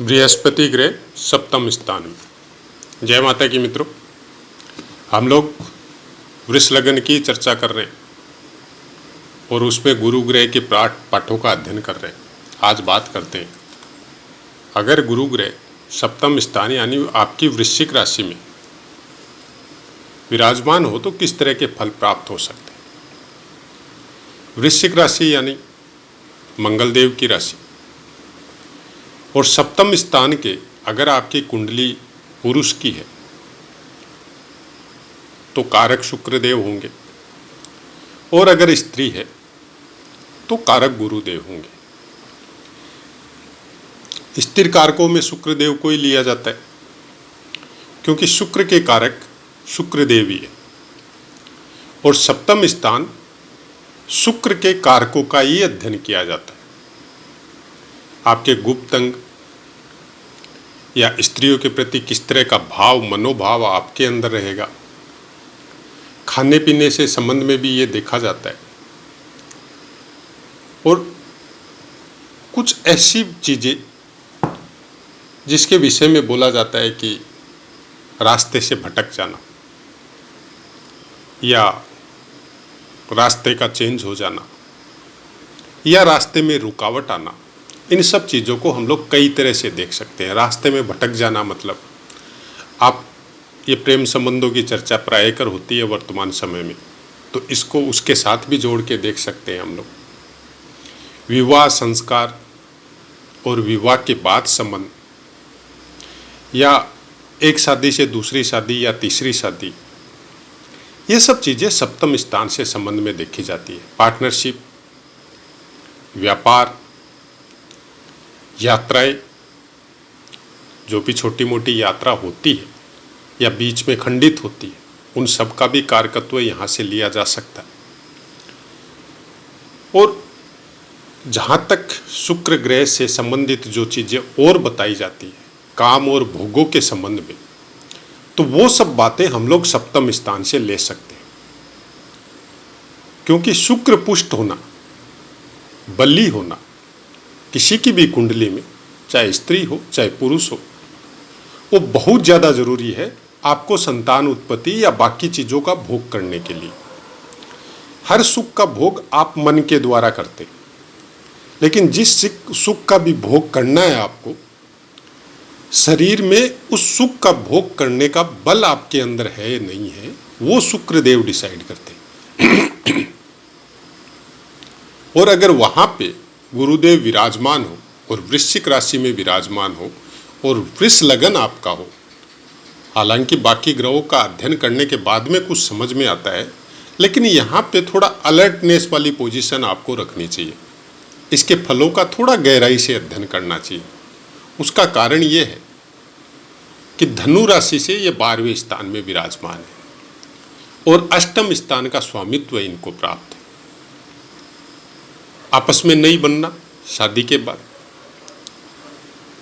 बृहस्पति ग्रह सप्तम स्थान में। जय माता की मित्रों, हम लोग वृष लगन की चर्चा कर रहे हैं और उसमें गुरु ग्रह के पाठों का अध्ययन कर रहे हैं। आज बात करते हैं, अगर गुरु ग्रह सप्तम स्थान यानी आपकी वृश्चिक राशि में विराजमान हो तो किस तरह के फल प्राप्त हो सकते हैं। वृश्चिक राशि यानी मंगल देव की राशि, और सप्तम स्थान के अगर आपकी कुंडली पुरुष की है तो कारक शुक्रदेव होंगे, और अगर स्त्री है तो कारक गुरुदेव होंगे। स्थिर कारकों में शुक्रदेव को ही लिया जाता है क्योंकि शुक्र के कारक शुक्रदेव ही है, और सप्तम स्थान शुक्र के कारकों का ही अध्ययन किया जाता है। आपके गुप्त अंग या स्त्रियों के प्रति किस तरह का भाव मनोभाव आपके अंदर रहेगा, खाने पीने से संबंध में भी ये देखा जाता है। और कुछ ऐसी चीज़ें जिसके विषय में बोला जाता है कि रास्ते से भटक जाना या रास्ते का चेंज हो जाना या रास्ते में रुकावट आना, इन सब चीज़ों को हम लोग कई तरह से देख सकते हैं। रास्ते में भटक जाना मतलब आप ये प्रेम संबंधों की चर्चा प्राय कर होती है वर्तमान समय में, तो इसको उसके साथ भी जोड़ के देख सकते हैं हम लोग। विवाह संस्कार और विवाह के बाद संबंध, या एक शादी से दूसरी शादी या तीसरी शादी, ये सब चीज़ें सप्तम स्थान से संबंध में देखी जाती है। पार्टनरशिप, व्यापार, यात्राएं, जो भी छोटी मोटी यात्रा होती है या बीच में खंडित होती है, उन सब का भी कारकत्व यहाँ से लिया जा सकता है। और जहाँ तक शुक्र ग्रह से संबंधित जो चीज़ें और बताई जाती है काम और भोगों के संबंध में, तो वो सब बातें हम लोग सप्तम स्थान से ले सकते हैं। क्योंकि शुक्र पुष्ट होना, बली होना किसी की भी कुंडली में, चाहे स्त्री हो चाहे पुरुष हो, वो बहुत ज़्यादा ज़रूरी है आपको संतान उत्पत्ति या बाकी चीज़ों का भोग करने के लिए। हर सुख का भोग आप मन के द्वारा करते, लेकिन जिस सुख का भी भोग करना है आपको, शरीर में उस सुख का भोग करने का बल आपके अंदर है नहीं है, वो शुक्रदेव डिसाइड करते हैं। और अगर वहाँ पे गुरुदेव विराजमान हो और वृश्चिक राशि में विराजमान हो और वृष लगन आपका हो, हालांकि बाकी ग्रहों का अध्ययन करने के बाद में कुछ समझ में आता है, लेकिन यहाँ पे थोड़ा अलर्टनेस वाली पोजीशन आपको रखनी चाहिए। इसके फलों का थोड़ा गहराई से अध्ययन करना चाहिए। उसका कारण ये है कि धनु राशि से ये 12वें स्थान में विराजमान है और अष्टम स्थान का स्वामित्व इनको प्राप्त है। आपस में नहीं बनना, शादी के बाद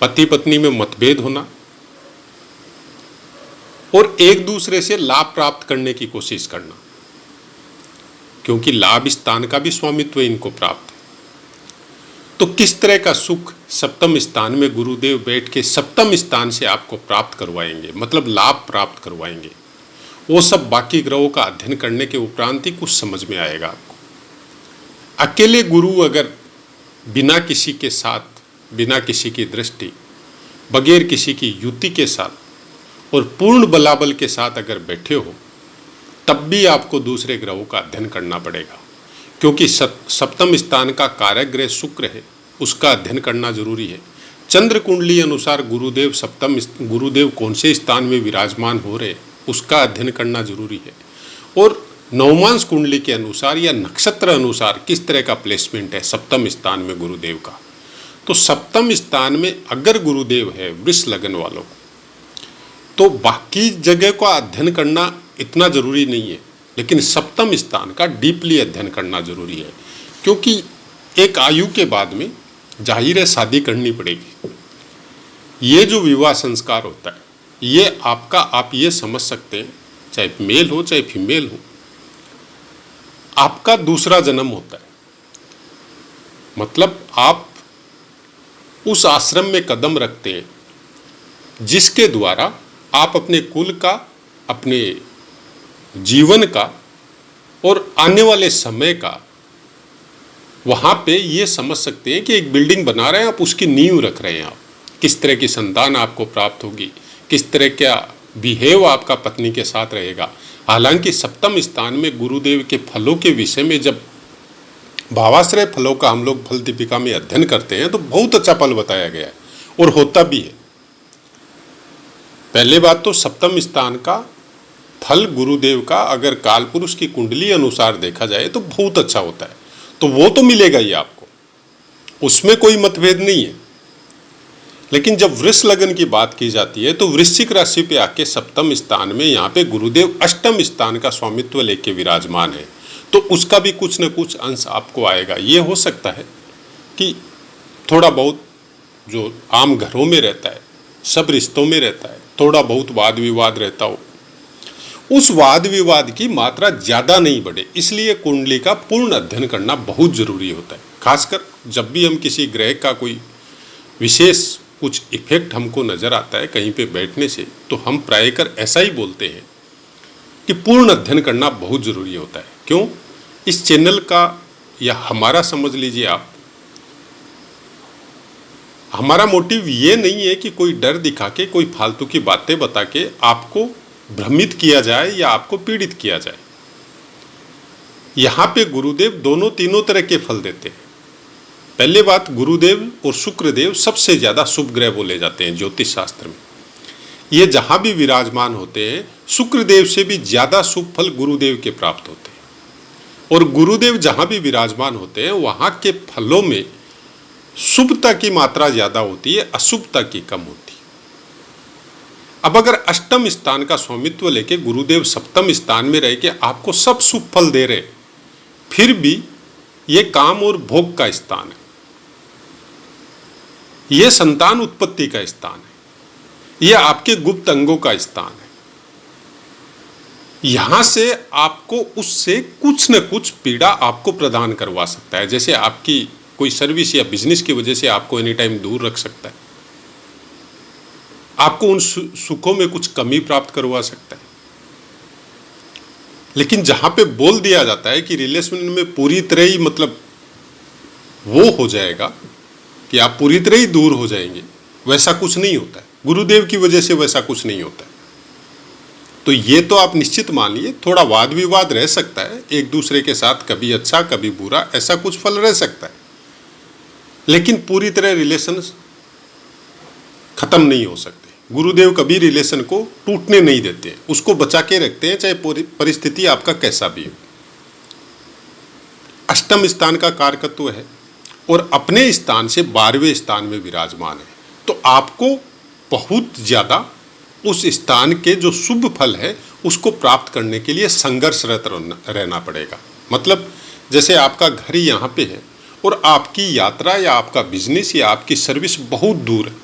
पति पत्नी में मतभेद होना और एक दूसरे से लाभ प्राप्त करने की कोशिश करना, क्योंकि लाभ स्थान का भी स्वामित्व इनको प्राप्त है। तो किस तरह का सुख सप्तम स्थान में गुरुदेव बैठ के सप्तम स्थान से आपको प्राप्त करवाएंगे, मतलब लाभ प्राप्त करवाएंगे, वो सब बाकी ग्रहों का अध्ययन करने के उपरांत ही कुछ समझ में आएगा आपको। अकेले गुरु अगर बिना किसी के साथ, बिना किसी की दृष्टि, बगैर किसी की युति के साथ और पूर्ण बलाबल के साथ अगर बैठे हो, तब भी आपको दूसरे ग्रहों का अध्ययन करना पड़ेगा, क्योंकि सप्तम स्थान का कारक ग्रह शुक्र है, उसका अध्ययन करना जरूरी है। चंद्र कुंडली अनुसार गुरुदेव कौन से स्थान में विराजमान हो रहे, उसका अध्ययन करना जरूरी है। और नवमांश कुंडली के अनुसार या नक्षत्र अनुसार किस तरह का प्लेसमेंट है सप्तम स्थान में गुरुदेव का। तो सप्तम स्थान में अगर गुरुदेव है वृष लगन वालों को, तो बाकी जगह का अध्ययन करना इतना जरूरी नहीं है, लेकिन सप्तम स्थान का डीपली अध्ययन करना जरूरी है। क्योंकि एक आयु के बाद में जाहिर है शादी करनी पड़ेगी। ये जो विवाह संस्कार होता है, ये आपका, आप ये समझ सकते हैं, चाहे मेल हो चाहे फीमेल हो, आपका दूसरा जन्म होता है। मतलब आप उस आश्रम में कदम रखते हैं जिसके द्वारा आप अपने कुल का, अपने जीवन का और आने वाले समय का वहाँ पे ये समझ सकते हैं कि एक बिल्डिंग बना रहे हैं आप, उसकी नींव रख रहे हैं आप। किस तरह की संतान आपको प्राप्त होगी, किस तरह का बिहेव आपका पत्नी के साथ रहेगा। हालांकि सप्तम स्थान में गुरुदेव के फलों के विषय में जब भावाश्रय फलों का हम लोग फल दीपिका में अध्ययन करते हैं तो बहुत अच्छा फल बताया गया है और होता भी है। पहले बात तो सप्तम स्थान का फल गुरुदेव का अगर कालपुरुष की कुंडली अनुसार देखा जाए तो बहुत अच्छा होता है, तो वो तो मिलेगा ही आपको, उसमें कोई मतभेद नहीं है। लेकिन जब वृष लगन की बात की जाती है तो वृश्चिक राशि पे आके सप्तम स्थान में यहाँ पे गुरुदेव अष्टम स्थान का स्वामित्व लेके विराजमान है, तो उसका भी कुछ न कुछ अंश आपको आएगा। ये हो सकता है कि थोड़ा बहुत जो आम घरों में रहता है, सब रिश्तों में रहता है, थोड़ा बहुत वाद विवाद रहता हो, उस वाद विवाद की मात्रा ज़्यादा नहीं बढ़े, इसलिए कुंडली का पूर्ण अध्ययन करना बहुत जरूरी होता है। खासकर जब भी हम किसी ग्रह का कोई विशेष कुछ इफेक्ट हमको नज़र आता है कहीं पे बैठने से, तो हम प्रायकर ऐसा ही बोलते हैं कि पूर्ण अध्ययन करना बहुत ज़रूरी होता है। क्यों? इस चैनल का या हमारा समझ लीजिए आप, हमारा मोटिव ये नहीं है कि कोई डर दिखा के, कोई फालतू की बातें बता के आपको भ्रमित किया जाए या आपको पीड़ित किया जाए। यहाँ पे गुरुदेव दोनों तीनों तरह के फल देते हैं। पहले बात, गुरुदेव और शुक्रदेव सबसे ज़्यादा शुभ ग्रह बोले जाते हैं ज्योतिष शास्त्र में। ये जहाँ भी विराजमान होते हैं, शुक्रदेव से भी ज़्यादा शुभ फल गुरुदेव के प्राप्त होते हैं, और गुरुदेव जहाँ भी विराजमान होते हैं वहाँ के फलों में शुभता की मात्रा ज़्यादा होती है, अशुभता की कम होती है। अब अगर अष्टम स्थान का स्वामित्व लेके गुरुदेव सप्तम स्थान में रह के आपको सब शुभ फल दे रहे, फिर भी ये काम और भोग का स्थान है, ये संतान उत्पत्ति का स्थान है, ये आपके गुप्त अंगों का स्थान है। यहां से आपको उससे कुछ न कुछ पीड़ा आपको प्रदान करवा सकता है। जैसे आपकी कोई सर्विस या बिजनेस की वजह से आपको एनी टाइम दूर रख सकता है, आपको उन सुखों में कुछ कमी प्राप्त करवा सकता है। लेकिन जहां पे बोल दिया जाता है कि रिलेशन में पूरी तरह ही मतलब वो हो जाएगा कि आप पूरी तरह ही दूर हो जाएंगे, वैसा कुछ नहीं होता है। गुरुदेव की वजह से वैसा कुछ नहीं होता है। तो ये तो आप निश्चित मानिए, थोड़ा वाद विवाद रह सकता है एक दूसरे के साथ, कभी अच्छा कभी बुरा, ऐसा कुछ फल रह सकता है, लेकिन पूरी तरह रिलेशन खत्म नहीं हो सकते। गुरुदेव कभी रिलेशन को टूटने नहीं देते हैं, उसको बचा के रखते हैं, चाहे परिस्थिति आपका कैसा भी हो। अष्टम स्थान का कारकत्व है और अपने स्थान से 12वें स्थान में विराजमान है, तो आपको बहुत ज़्यादा उस स्थान के जो शुभ फल है उसको प्राप्त करने के लिए संघर्षरत रहना पड़ेगा। मतलब जैसे आपका घर यहाँ पे है और आपकी यात्रा या आपका बिजनेस या आपकी सर्विस बहुत दूर है,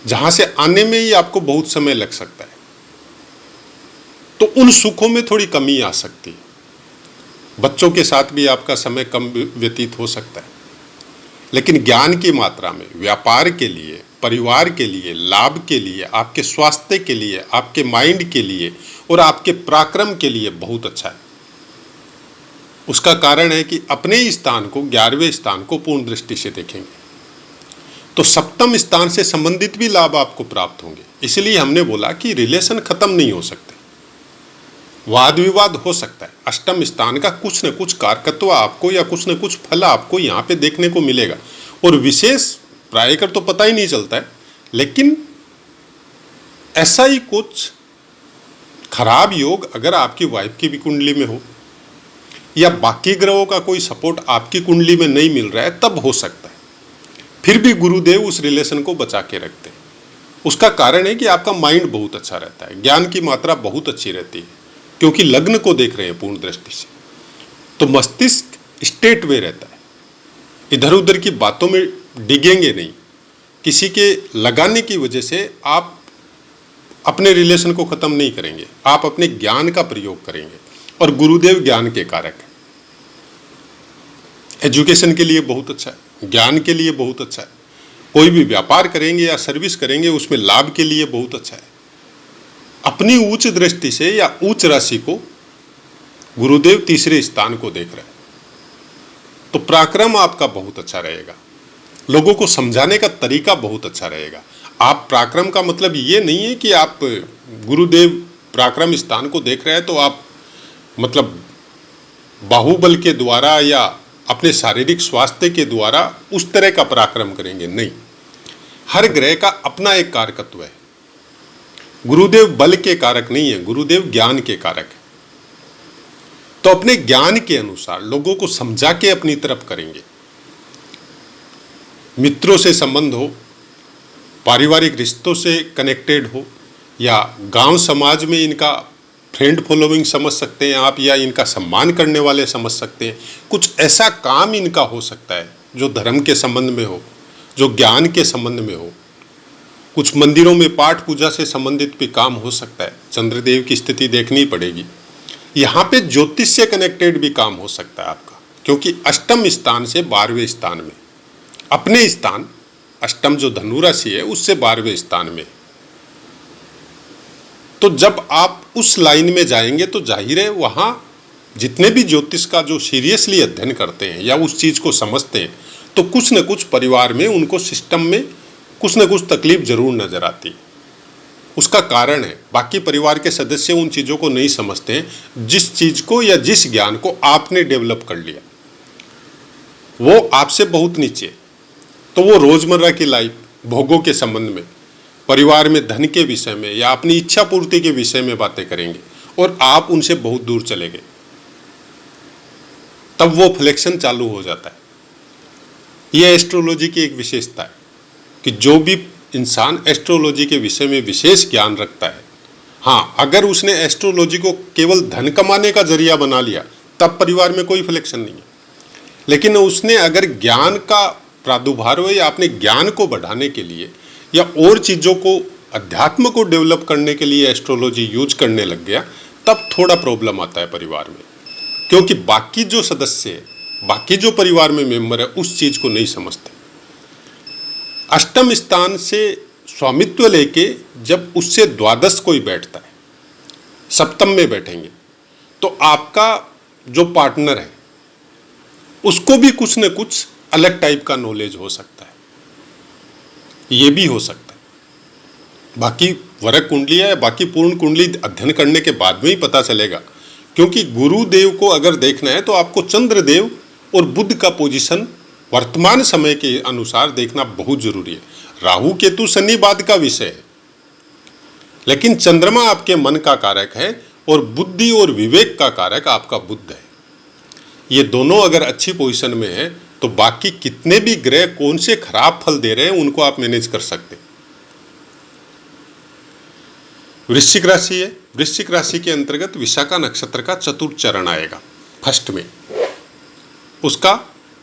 जहाँ से आने में ही आपको बहुत समय लग सकता है, तो उन सुखों में थोड़ी कमी आ सकती है। बच्चों के साथ भी आपका समय कम व्यतीत हो सकता है, लेकिन ज्ञान की मात्रा में व्यापार के लिए, परिवार के लिए, लाभ के लिए, आपके स्वास्थ्य के लिए, आपके माइंड के लिए और आपके पराक्रम के लिए बहुत अच्छा है। उसका कारण है कि अपने स्थान को, 11वें स्थान को पूर्ण दृष्टि से देखेंगे तो सप्तम स्थान से संबंधित भी लाभ आपको प्राप्त होंगे। इसलिए हमने बोला कि रिलेशन खत्म नहीं हो सकते, वाद विवाद हो सकता है। अष्टम स्थान का कुछ न कुछ कारकत्व आपको या कुछ न कुछ फल आपको यहाँ पे देखने को मिलेगा, और विशेष प्रायकर तो पता ही नहीं चलता है, लेकिन ऐसा ही कुछ खराब योग अगर आपकी वाइफ की भी कुंडली में हो या बाकी ग्रहों का कोई सपोर्ट आपकी कुंडली में नहीं मिल रहा है, तब हो सकता है। फिर भी गुरुदेव उस रिलेशन को बचा के रखते हैं। उसका कारण है कि आपका माइंड बहुत अच्छा रहता है, ज्ञान की मात्रा बहुत अच्छी रहती है, क्योंकि लग्न को देख रहे हैं पूर्ण दृष्टि से, तो मस्तिष्क स्टेट वे रहता है, इधर उधर की बातों में डिगेंगे नहीं। किसी के लगाने की वजह से आप अपने रिलेशन को ख़त्म नहीं करेंगे, आप अपने ज्ञान का प्रयोग करेंगे, और गुरुदेव ज्ञान के कारक है। एजुकेशन के लिए बहुत अच्छा है, ज्ञान के लिए बहुत अच्छा है। कोई भी व्यापार करेंगे या सर्विस करेंगे उसमें लाभ के लिए बहुत अच्छा है। अपनी उच्च दृष्टि से या उच्च राशि को गुरुदेव तीसरे स्थान को देख रहे हैं, तो पराक्रम आपका बहुत अच्छा रहेगा, लोगों को समझाने का तरीका बहुत अच्छा रहेगा। आप पराक्रम का मतलब ये नहीं है कि आप गुरुदेव पराक्रम स्थान को देख रहे हैं तो आप मतलब बाहुबल के द्वारा या अपने शारीरिक स्वास्थ्य के द्वारा उस तरह का पराक्रम करेंगे, नहीं। हर ग्रह का अपना एक कारकत्व है। गुरुदेव बल के कारक नहीं है, गुरुदेव ज्ञान के कारक है। तो अपने ज्ञान के अनुसार लोगों को समझा के अपनी तरफ करेंगे। मित्रों से संबंध हो, पारिवारिक रिश्तों से कनेक्टेड हो, या गांव समाज में इनका फ्रेंड फॉलोइंग समझ सकते हैं आप, या इनका सम्मान करने वाले समझ सकते हैं। कुछ ऐसा काम इनका हो सकता है जो धर्म के संबंध में हो, जो ज्ञान के संबंध में हो। कुछ मंदिरों में पाठ पूजा से संबंधित भी काम हो सकता है, चंद्रदेव की स्थिति देखनी पड़ेगी। यहाँ पे ज्योतिष से कनेक्टेड भी काम हो सकता है आपका, क्योंकि अष्टम स्थान से 12वें स्थान में, अपने स्थान अष्टम जो धनु राशि है उससे 12वें स्थान में। तो जब आप उस लाइन में जाएंगे तो जाहिर है वहाँ जितने भी ज्योतिष का जो सीरियसली अध्ययन करते हैं या उस चीज़ को समझते हैं, तो कुछ न कुछ परिवार में उनको सिस्टम में कुछ न कुछ तकलीफ जरूर नजर आती है। उसका कारण है बाकी परिवार के सदस्य उन चीज़ों को नहीं समझते हैं। जिस चीज़ को या जिस ज्ञान को आपने डेवलप कर लिया वो आपसे बहुत नीचे, तो वो रोजमर्रा की लाइफ, भोगों के संबंध में, परिवार में धन के विषय में या अपनी इच्छा पूर्ति के विषय में बातें करेंगे और आप उनसे बहुत दूर चले गए। तब वो फ्लेक्शन चालू हो जाता है। यह एस्ट्रोलॉजी की एक विशेषता है कि जो भी इंसान एस्ट्रोलॉजी के विषय में विशेष ज्ञान रखता है, हाँ, अगर उसने एस्ट्रोलॉजी को केवल धन कमाने का जरिया बना लिया तब परिवार में कोई फ्लेक्शन नहीं है। लेकिन उसने अगर ज्ञान का प्रादुर्भाव या अपने ज्ञान को बढ़ाने के लिए या और चीज़ों को, अध्यात्म को डेवलप करने के लिए एस्ट्रोलॉजी यूज करने लग गया, तब थोड़ा प्रॉब्लम आता है परिवार में, क्योंकि बाकी जो सदस्य है, बाकी जो परिवार में मेंबर है उस चीज़ को नहीं समझते। अष्टम स्थान से स्वामित्व लेके जब उससे द्वादश कोई बैठता है, सप्तम में बैठेंगे, तो आपका जो पार्टनर है उसको भी कुछ न कुछ अलग टाइप का नॉलेज हो सकता है, ये भी हो सकता है। बाकी वरक कुंडली या बाकी पूर्ण कुंडली अध्ययन करने के बाद में ही पता चलेगा, क्योंकि गुरुदेव को अगर देखना है तो आपको चंद्रदेव और बुध का पोजीशन वर्तमान समय के अनुसार देखना बहुत जरूरी है। राहु केतु शनि बाद का विषय है, लेकिन चंद्रमा आपके मन का कारक है और बुद्धि और विवेक का कारक आपका बुध है। ये दोनों अगर अच्छी पोजीशन में है तो बाकी कितने भी ग्रह कौन से खराब फल दे रहे हैं उनको आप मैनेज कर सकते हैं। वृश्चिक राशि है, वृश्चिक राशि के अंतर्गत विशाखा नक्षत्र का चतुर्थ चरण आएगा फर्स्ट में। उसका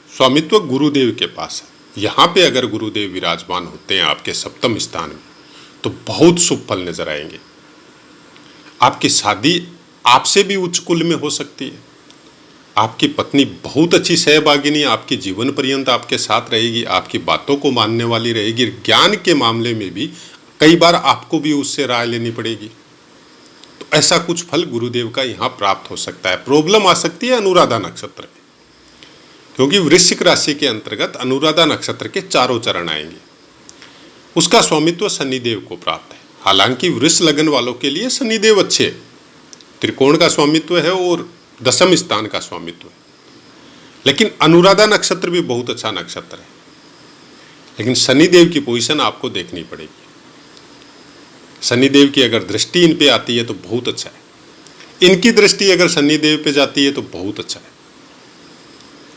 स्वामित्व गुरुदेव के पास है। यहाँ पे अगर गुरुदेव विराजमान होते हैं आपके सप्तम स्थान में तो बहुत शुभ फल नजर आएंगे। आपकी शादी आपसे भी उच्च कुल में हो सकती है। आपकी पत्नी बहुत अच्छी सहभागिनी, आपकी जीवन पर्यंत आपके साथ रहेगी, आपकी बातों को मानने वाली रहेगी। ज्ञान के मामले में भी कई बार आपको भी उससे राय लेनी पड़ेगी। तो ऐसा कुछ फल गुरुदेव का यहाँ प्राप्त हो सकता है। प्रॉब्लम आ सकती है अनुराधा नक्षत्र में, क्योंकि वृश्चिक राशि के अंतर्गत अनुराधा नक्षत्र के चारों चरण आएंगे। उसका स्वामित्व शनिदेव को प्राप्त है। हालांकि वृष लगन वालों के लिए शनिदेव अच्छे, त्रिकोण का स्वामित्व है और दशम स्थान का स्वामित्व है, लेकिन अनुराधा नक्षत्र भी बहुत अच्छा नक्षत्र है। लेकिन शनिदेव की पोजीशन आपको देखनी पड़ेगी। शनिदेव की अगर दृष्टि इन पे आती है तो बहुत अच्छा है, इनकी दृष्टि अगर शनिदेव पे जाती है तो बहुत अच्छा है।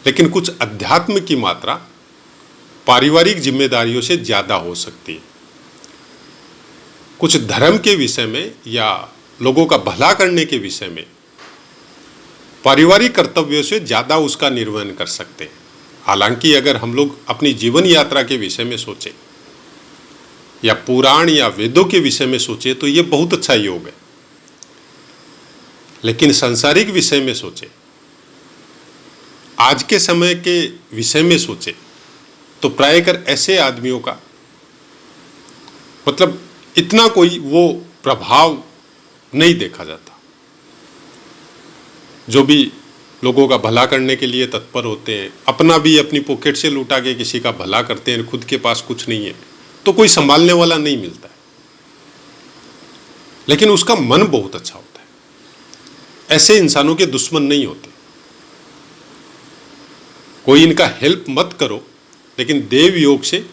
लेकिन कुछ अध्यात्म की मात्रा पारिवारिक जिम्मेदारियों से ज्यादा हो सकती है। कुछ धर्म के विषय में या लोगों का भला करने के विषय में पारिवारिक कर्तव्यों से ज्यादा उसका निर्वहन कर सकते हैं। हालांकि अगर हम लोग अपनी जीवन यात्रा के विषय में सोचें या पुराण या वेदों के विषय में सोचें तो ये बहुत अच्छा योग है। लेकिन सांसारिक विषय में सोचें, आज के समय के विषय में सोचें तो प्रायकर ऐसे आदमियों का मतलब इतना कोई वो प्रभाव नहीं देखा जाता। जो भी लोगों का भला करने के लिए तत्पर होते हैं, अपना भी अपनी पॉकेट से लुटा के किसी का भला करते हैं, खुद के पास कुछ नहीं है, तो कोई संभालने वाला नहीं मिलता है। लेकिन उसका मन बहुत अच्छा होता है। ऐसे इंसानों के दुश्मन नहीं होते। कोई इनका हेल्प मत करो, लेकिन देव योग से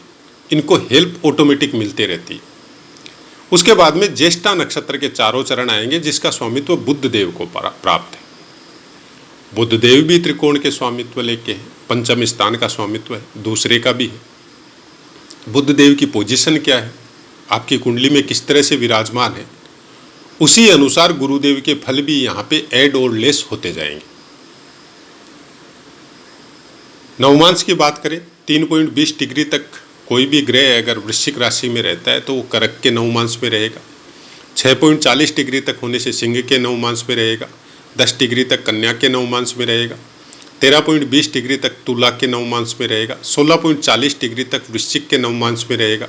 इनको हेल्प ऑटोमेटिक मिलती रहती है। उसके बाद में ज्येष्ठा नक्षत्र के चारों चरण आएंगे, जिसका स्वामित्व बुद्ध देव को प्राप्त है। बुद्ध देव भी त्रिकोण के स्वामित्व लेके हैं, पंचम स्थान का स्वामित्व है, दूसरे का भी है। बुद्ध देव की पोजीशन क्या है, आपकी कुंडली में किस तरह से विराजमान है, उसी अनुसार गुरुदेव के फल भी यहाँ पे ऐड और लेस होते जाएंगे। नवमांश की बात करें, 3.20 डिग्री तक कोई भी ग्रह अगर वृश्चिक राशि में रहता है तो वो कर्क के नवमांश में रहेगा। 6.40 डिग्री तक होने से सिंह के नवमांश में रहेगा। 10 डिग्री तक कन्या के नवमांश में रहेगा। 13.20 डिग्री तक तुला के नवमांश में रहेगा। 16.40 डिग्री तक वृश्चिक के नवमांश में रहेगा।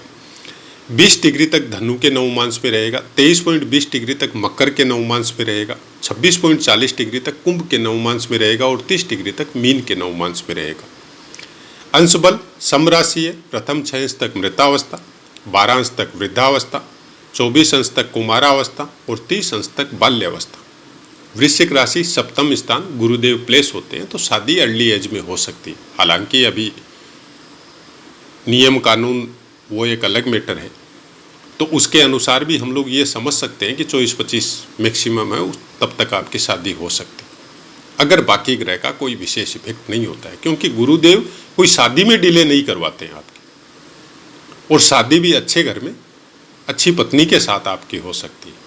20 डिग्री तक धनु के नवमांश में रहेगा। 23.20 डिग्री तक मकर के नवमांश में रहेगा। 26.40 डिग्री तक कुंभ के नवमांश में रहेगा और 30 डिग्री तक मीन के नवमांश में रहेगा। अंश बल समराशि है। प्रथम 6 अंश तक मृतावस्था, 12 अंश तक वृद्धावस्था, 24 अंश तक कुमारावस्था और 30 अंश तक बाल्यावस्था। वृश्चिक राशि सप्तम स्थान गुरुदेव प्लेस होते हैं तो शादी अर्ली एज में हो सकती है। हालांकि अभी नियम कानून वो एक अलग मैटर है, तो उसके अनुसार भी हम लोग ये समझ सकते हैं कि 24-25 मैक्सिमम है, तब तक आपकी शादी हो सकती है, अगर बाकी ग्रह का कोई विशेष इफेक्ट नहीं होता है। क्योंकि गुरुदेव कोई शादी में डिले नहीं करवाते हैं आपकी, और शादी भी अच्छे घर में अच्छी पत्नी के साथ आपकी हो सकती है।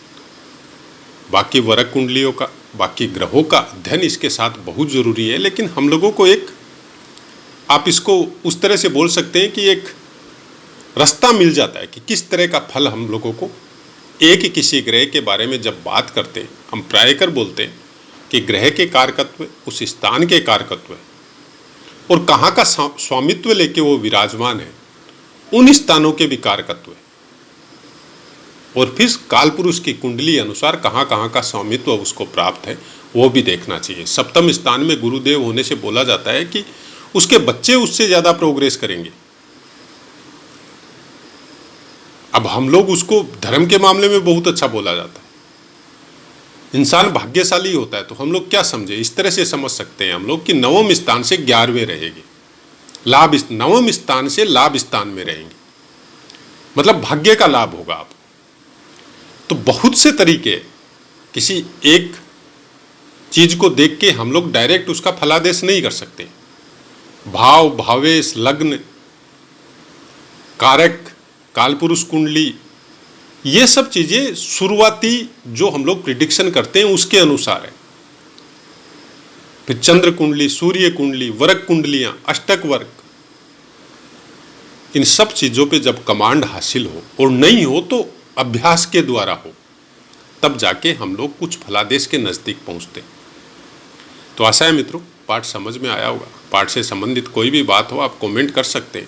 बाकी वरक कुंडलियों का, बाकी ग्रहों का अध्ययन इसके साथ बहुत ज़रूरी है। लेकिन हम लोगों को एक, आप इसको उस तरह से बोल सकते हैं कि एक रास्ता मिल जाता है कि किस तरह का फल हम लोगों को एक किसी ग्रह के बारे में जब बात करते हैं, हम प्रायकर बोलते हैं कि ग्रह के कारकत्व उस स्थान के कारकत्व है और कहाँ का स्वामित्व लेके वो विराजमान है, उन स्थानों के भी कारकत्व है, और फिर कालपुरुष की कुंडली अनुसार कहाँ कहाँ का स्वामित्व उसको प्राप्त है वो भी देखना चाहिए। सप्तम स्थान में गुरुदेव होने से बोला जाता है कि उसके बच्चे उससे ज़्यादा प्रोग्रेस करेंगे। अब हम लोग उसको धर्म के मामले में बहुत अच्छा बोला जाता है, इंसान भाग्यशाली होता है, तो हम लोग क्या समझे, इस तरह से समझ सकते हैं हम लोग कि नवम स्थान से 11वें रहेंगे, लाभ, नवम स्थान से लाभ स्थान में रहेंगे, मतलब भाग्य का लाभ होगा आपको। तो बहुत से तरीके, किसी एक चीज को देख के हम लोग डायरेक्ट उसका फलादेश नहीं कर सकते। भाव, भावेश, लग्न, कारक, कालपुरुष कुंडली, ये सब चीजें शुरुआती जो हम लोग प्रिडिक्शन करते हैं उसके अनुसार है। फिर चंद्र कुंडली, सूर्य कुंडली, वर्ग कुंडलियां, अष्टक वर्ग, इन सब चीजों पे जब कमांड हासिल हो, और नहीं हो तो अभ्यास के द्वारा हो, तब जाके हम लोग कुछ फलादेश के नजदीक पहुंचते। तो आशा है मित्रों पाठ समझ में आया होगा। पाठ से संबंधित कोई भी बात हो आप कमेंट कर सकते हैं।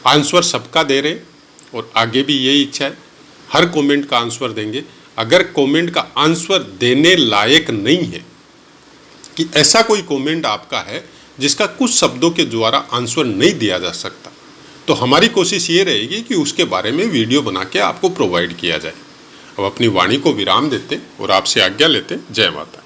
आंसर सबका दे रहे, और आगे भी यही इच्छा है, हर कमेंट का आंसर देंगे। अगर कमेंट का आंसर देने लायक नहीं है, कि ऐसा कोई कमेंट आपका है जिसका कुछ शब्दों के द्वारा आंसर नहीं दिया जा सकता, तो हमारी कोशिश ये रहेगी कि उसके बारे में वीडियो बना के आपको प्रोवाइड किया जाए। अब अपनी वाणी को विराम देते और आपसे आज्ञा लेते। जय माता।